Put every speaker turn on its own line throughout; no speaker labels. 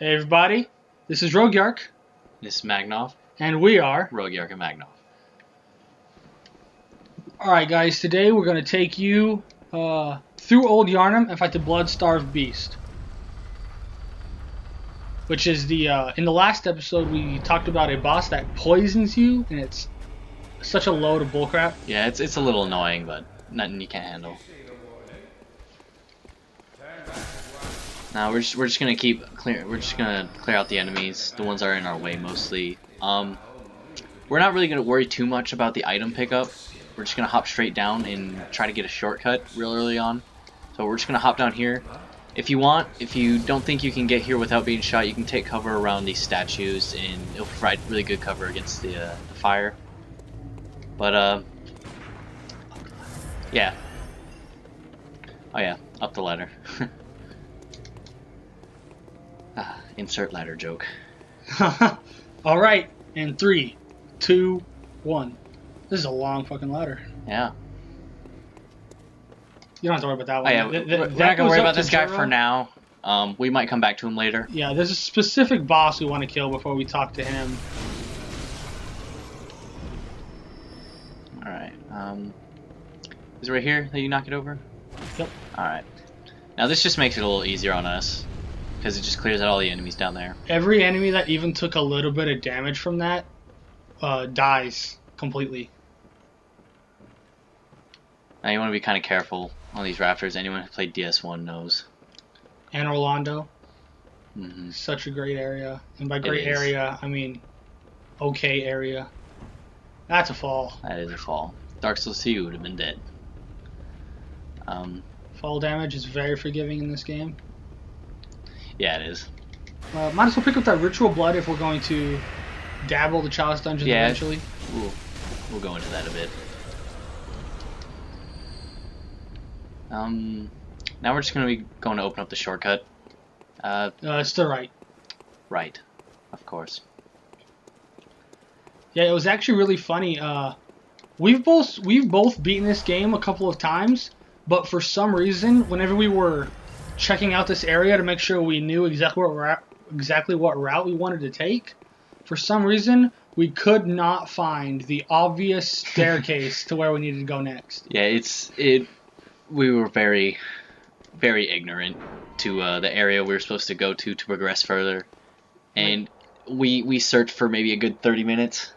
Hey everybody, this is Rogue Yark.
This is Magnov.
And we are
Rogue Yark and Magnov.
Alright guys, today we're going to take you through Old Yharnham and fight the Blood-Starved Beast. Which is the, in the last episode we talked about a boss that poisons you, and it's such a load of bullcrap.
Yeah, it's a little annoying, but nothing you can't handle. Now we're just gonna keep clear. We're just gonna clear out the enemies, the ones that are in our way mostly. We're not really gonna worry too much about the item pickup. We're just gonna hop straight down and try to get a shortcut real early on. So we're just gonna hop down here. If you want, if you don't think you can get here without being shot, you can take cover around these statues, and it'll provide really good cover against the fire. But yeah. Oh yeah, up the ladder. Insert ladder joke.
Alright, in 3, 2, 1. This is a long fucking ladder.
Yeah.
You don't have to worry about that one.
Oh, yeah, we're not gonna worry about this guy for now. We might come back to him later.
Yeah, there's a specific boss we want to kill before we talk to him.
Alright, is it right here that you knock it over?
Yep.
Alright. Now this just makes it a little easier on us, because it just clears out all the enemies down there.
Every enemy that even took a little bit of damage from that dies completely.
Now you want to be kind of careful on these rafters. Anyone who played DS1 knows.
And Orlando.
Mm-hmm.
Such a great area. And by great area, I mean okay area. That's a fall.
That is a fall. Dark Souls 2 would have been dead.
Fall damage is very forgiving in this game.
Yeah, it is.
Might as well pick up that ritual blood if we're going to dabble the Chalice dungeons eventually.
We'll go into that a bit. Now we're just going to be going to open up the shortcut.
It's to the right.
Right, of course.
Yeah, it was actually really funny. We've both beaten this game a couple of times, but for some reason, whenever we were checking out this area to make sure we knew exactly what route we wanted to take, for some reason we could not find the obvious staircase to where we needed to go next.
Yeah, we were very, very ignorant to the area we were supposed to go to progress further, and we searched for maybe a good 30 minutes.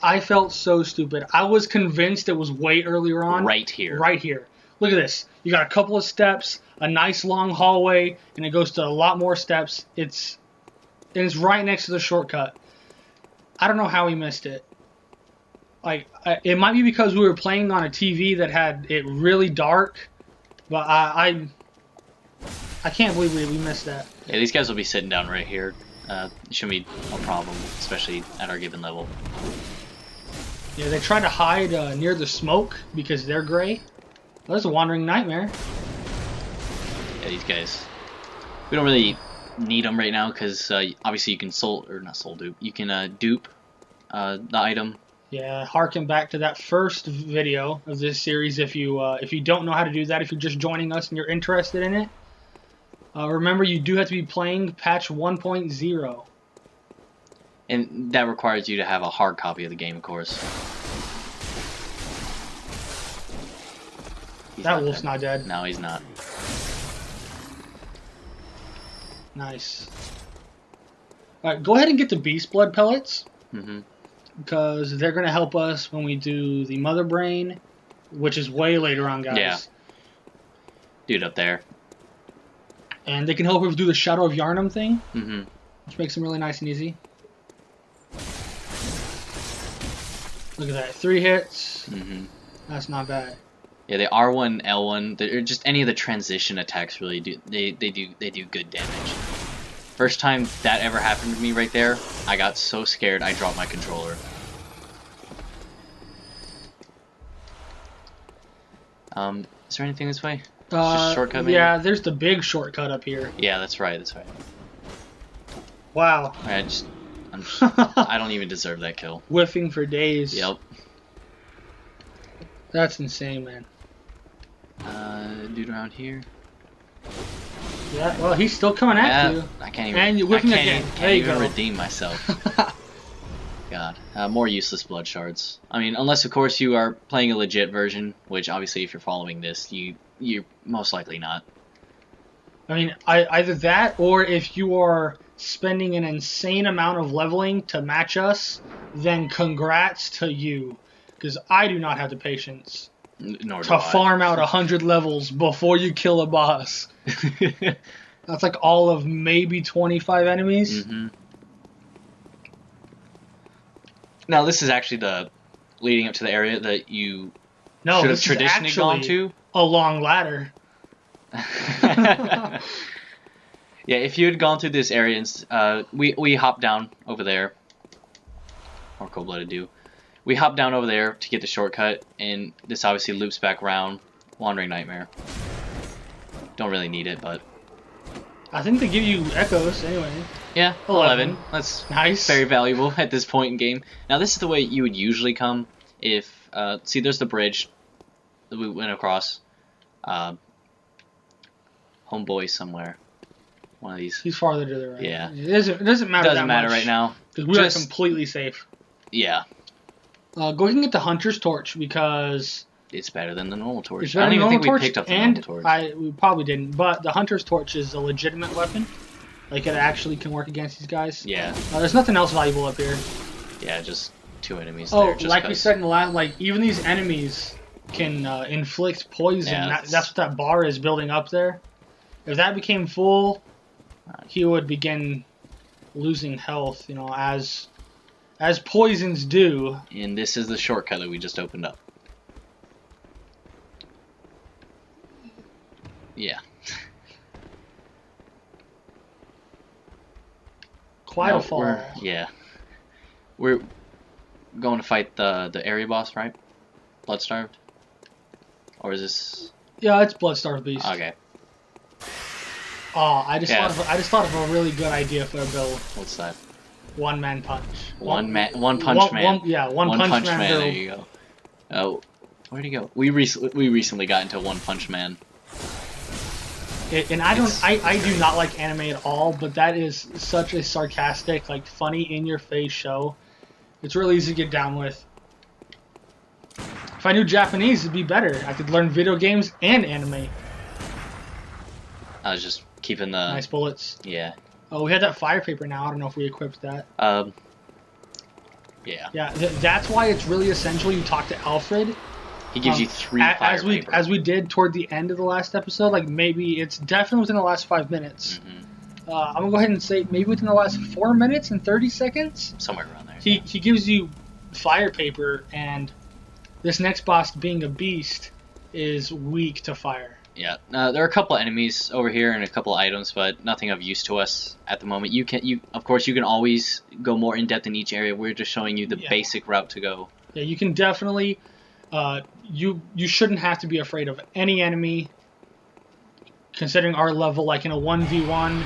I felt so stupid. I was convinced it was way earlier on.
Right here.
Right here. Look at this. You got a couple of steps, a nice long hallway, and it goes to a lot more steps. It's right next to the shortcut. I don't know how we missed it. Like, it might be because we were playing on a TV that had it really dark, but I can't believe we missed that.
Yeah, these guys will be sitting down right here. It shouldn't be a problem, especially at our given level.
Yeah, they try to hide near the smoke because they're gray. Well, that's a wandering nightmare.
Yeah, these guys. We don't really need them right now because obviously you can dupe. You can dupe the item.
Yeah, harken back to that first video of this series if you don't know how to do that. If you're just joining us and you're interested in it, remember you do have to be playing patch 1.0.
And that requires you to have a hard copy of the game, of course.
That wolf's not dead.
No, he's not.
Nice. Alright, go ahead and get the beast blood pellets.
Mm-hmm.
Because they're going to help us when we do the mother brain, which is way later on, guys.
Yeah. Dude up there.
And they can help us do the Shadow of Yharnham thing.
Mm-hmm.
Which makes them really nice and easy. Look at that. 3 hits.
Mm-hmm.
That's not bad.
Yeah, the R1, L1, just any of the transition attacks really do they do good damage. First time that ever happened to me right there, I got so scared I dropped my controller. Is there anything this way? Just a shortcut, maybe?
Yeah, there's the big shortcut up here.
Yeah, that's right. That's right.
Wow.
I don't even deserve that kill.
Whiffing for days.
Yep.
That's insane, man.
Dude around here.
Yeah, well, he's still coming at you.
I can't even.
And you whip him again.
Can't even redeem myself. God, more useless blood shards. I mean, unless of course you are playing a legit version, which obviously if you're following this, you're most likely not.
I mean, either that or if you are spending an insane amount of leveling to match us, then congrats to you, because I do not have the patience to farm out 100 levels before you kill a boss. That's like all of maybe 25 enemies.
Mm-hmm. Now this is actually the leading up to the area that you should have traditionally gone to.
A long ladder.
Yeah, if you had gone through this area, we hopped down over there. Or cold-blooded do. We hopped down over there to get the shortcut, and this obviously loops back around. Wandering Nightmare. Don't really need it, but
I think they give you echoes anyway.
Yeah, 11. That's
nice.
Very valuable at this point in game. Now this is the way you would usually come if see there's the bridge that we went across. Homeboy somewhere. One of these.
He's farther to the right.
Yeah.
It doesn't matter.
Doesn't matter right now.
Because we are completely safe.
Yeah.
Go ahead and get the Hunter's Torch because
it's better than the normal torch.
It's better than the normal torch,
we picked up the normal torch.
We probably didn't, but the Hunter's Torch is a legitimate weapon. Like it actually can work against these guys.
Yeah.
There's nothing else valuable up here.
Yeah, just 2 enemies
there.
Just
like we said in the last, like even these enemies can inflict poison.
Yeah,
that's what that bar is building up there. If that became full, he would begin losing health. You know, as poisons do.
And this is the shortcut that we just opened up. Yeah.
Quite a fall.
We're going to fight the area boss, right? Bloodstarved? Or is this...
Yeah, it's Bloodstarved Beast.
Okay.
Oh, I just thought of a really good idea for a build.
What's that?
One man punch.
One punch man.
One punch man build.
There you go. Oh, where'd he go? We recently got into One Punch Man.
And I do not like anime at all, but that is such a sarcastic, like funny in your face show. It's really easy to get down with. If I knew Japanese, it'd be better. I could learn video games and anime.
I was just keeping the
nice bullets.
Yeah.
Oh, we had that fire paper now. I don't know if we equipped that.
Yeah.
Yeah, that's why it's really essential you talk to Alfred.
He gives you 3 fire paper.
As we did toward the end of the last episode, like maybe it's definitely within the last 5 minutes.
Mm-hmm.
I'm gonna go ahead and say maybe within the last 4 minutes and 30 seconds.
Somewhere around there.
He gives you fire paper, and this next boss, being a beast, is weak to fire.
Yeah, there are a couple of enemies over here and a couple of items, but nothing of use to us at the moment. Of course, you can always go more in depth in each area. We're just showing you the basic route to go.
Yeah, you can definitely. You shouldn't have to be afraid of any enemy, considering our level, like in a 1v1.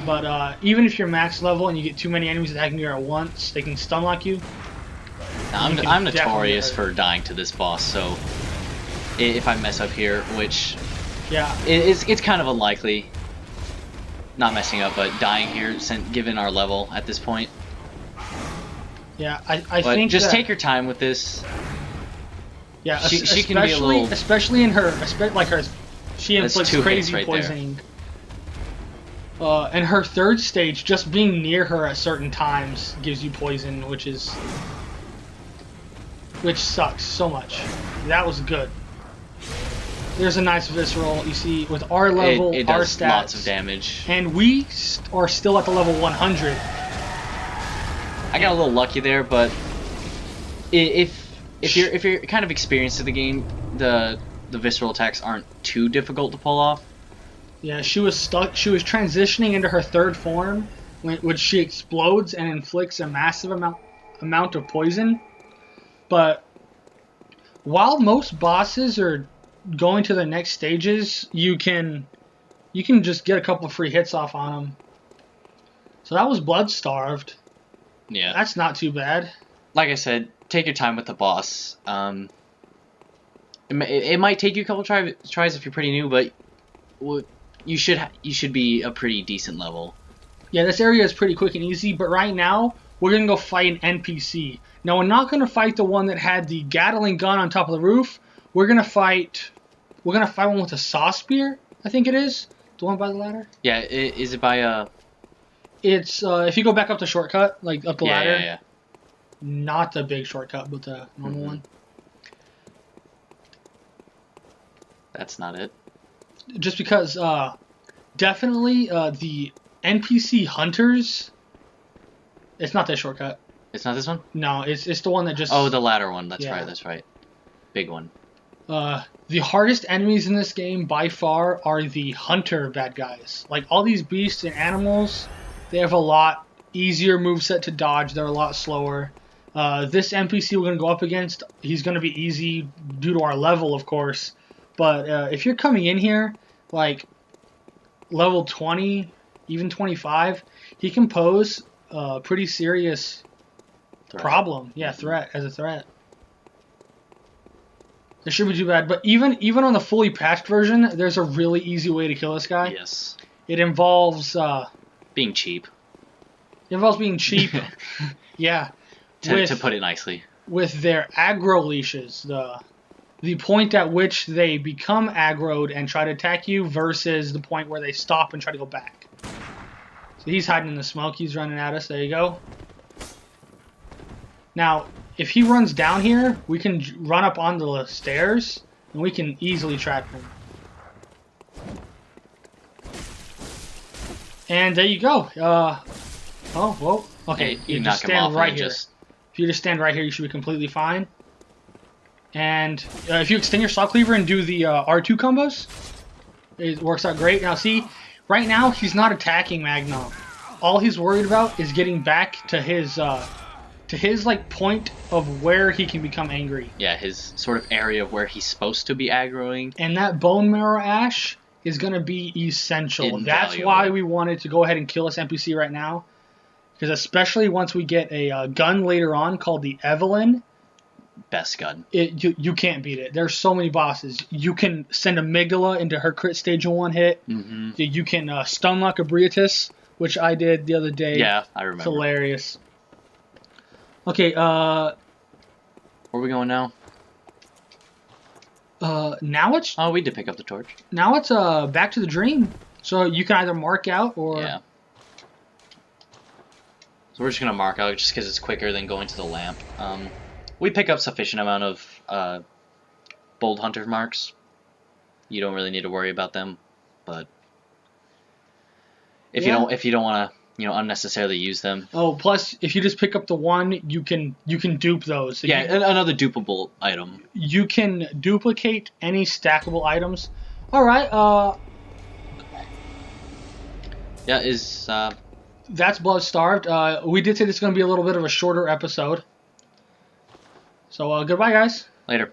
But even if you're max level and you get too many enemies attacking you at once, they can stun lock you.
Now, I'm notorious for dying to this boss, so if I mess up here, which it's kind of unlikely, not messing up, but dying here, given our level at this point.
Yeah, I think
just take your time with this.
Yeah,
she can be a little...
Especially in her, she inflicts crazy poisoning. And her third stage, just being near her at certain times gives you poison, which sucks so much. That was good. There's a nice visceral. You see, with our level,
it
our
does
stats,
lots of damage.
And we are still at the level 100.
I got a little lucky there, but if you're kind of experienced in the game, the visceral attacks aren't too difficult to pull off.
Yeah, she was stuck. She was transitioning into her third form, which she explodes and inflicts a massive amount of poison. But while most bosses are going to the next stages, you can just get a couple of free hits off on them. So that was Bloodstarved.
Yeah,
that's not too bad.
Like I said, take your time with the boss. It might take you a couple tries if you're pretty new, but you should be a pretty decent level.
Yeah, this area is pretty quick and easy, but right now, we're going to go fight an NPC. Now, we're not going to fight the one that had the Gatling gun on top of the roof. We're going to fight one with a saw spear, I think it is. The one by the ladder?
Yeah, is it by a...
It's, if you go back up the shortcut, like up the ladder.
Yeah.
Not the big shortcut, but the normal one.
That's not it.
Just because, definitely, the NPC hunters... It's not that shortcut.
It's not this one?
No, it's the one that just...
Oh, the ladder one. That's right. Big one.
The hardest enemies in this game, by far, are the hunter bad guys. Like, all these beasts and animals, they have a lot easier moveset to dodge. They're a lot slower. This NPC we're going to go up against, he's going to be easy due to our level, of course. But if you're coming in here, like, level 20, even 25, he can pose a pretty serious problem. Yeah, threat, as a threat. It shouldn't be too bad. But even on the fully patched version, there's a really easy way to kill this guy.
Yes.
It involves...
being cheap.
It involves being cheap. Yeah.
To put it nicely.
With their aggro leashes. The point at which they become aggroed and try to attack you versus the point where they stop and try to go back. So he's hiding in the smoke. He's running at us. There you go. Now, if he runs down here, we can run up onto the stairs, and we can easily track him. And there you go. Oh, whoa. Okay,
Hey,
you
knock
just
him
stand
off
right
and
here.
just...
If you just stand right here, you should be completely fine. And if you extend your saw cleaver and do the R2 combos, it works out great. Now, see, right now he's not attacking Magnon. All he's worried about is getting back to his like point of where he can become angry.
Yeah, his sort of area where he's supposed to be aggroing.
And that bone marrow ash is going to be essential.
Invaluable.
That's why we wanted to go ahead and kill this NPC right now. Because especially once we get a gun later on called the Evelyn.
Best gun.
You can't beat it. There's so many bosses. You can send Amygdala into her crit stage in one hit.
Mm-hmm.
You can stunlock a Briatus, which I did the other day.
Yeah, I remember.
It's hilarious. Okay,
where are we going now?
now it's...
Oh, we did pick up the torch.
Now it's back to the dream. So you can either mark out or...
Yeah. So we're just going to mark out just because it's quicker than going to the lamp. We pick up sufficient amount of bold hunter marks. You don't really need to worry about them, but if you don't want to unnecessarily use them.
Oh, plus if you just pick up the one, you can dupe those. So
yeah, another dupable item.
You can duplicate any stackable items. All right.
Yeah,
that's Blood Starved. We did say this is going to be a little bit of a shorter episode. So, goodbye, guys.
Later.